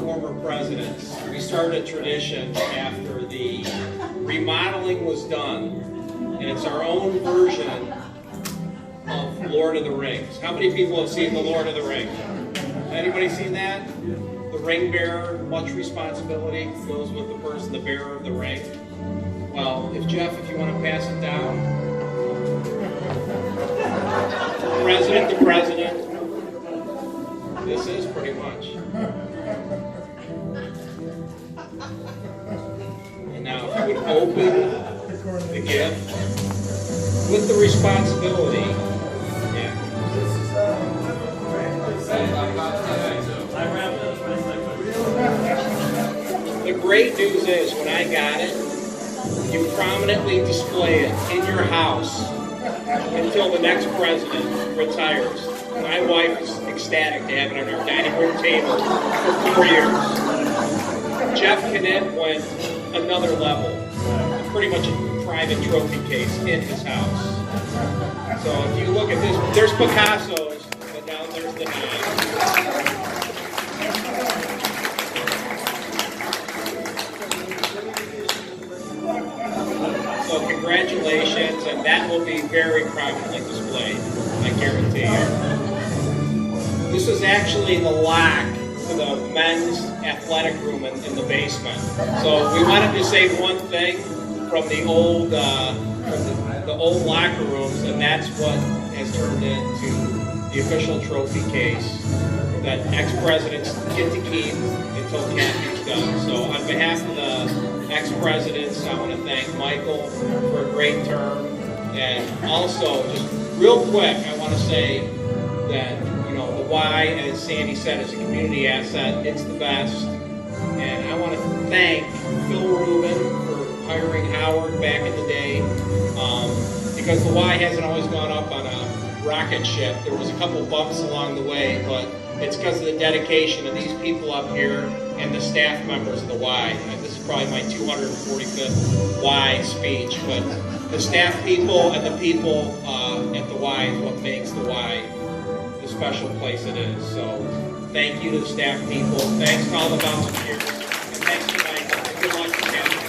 former presidents. We started a tradition after the remodeling was done, and it's our own version of Lord of the Rings. How many people have seen the Lord of the Rings? Anybody seen that? The ring bearer, much responsibility goes with the person, the bearer of the ring. Well, if you want to pass it down. President to president. This is pretty much. And now if you would open the gift with the responsibility. Yeah. The great news is when I got it, you prominently display it in your house until the next president retires. My wife is ecstatic to have it on our dining room table for 4 years. Jeff Canet went another level. Pretty much a private trophy case in his house. So if you look at this, there's Picasso's, but now there's the 9. So congratulations, and that will be very prominently displayed, I guarantee you. This is actually the lock to the men's athletic room in the basement. So we wanted to save one thing from the old locker rooms, and that's what has turned into the official trophy case that ex-presidents get to keep until Kathy's done. So on behalf of the ex-presidents, I want to thank Michael for a great term, and also just real quick, I want to say that the Y, as Sandy said, is a community asset. It's the best, and I want to thank Phil Rubin for hiring Howard back in the day, because the Y hasn't always gone up on a rocket ship. There was a couple bumps along the way, but it's because of the dedication of these people up here and the staff members of the Y. And this is probably my 245th Y speech, but the staff people and the people at the Y is what makes the Y the special place it is. So thank you to the staff people. Thanks to all the volunteers. And thanks to Michael. And good luck to Kathy.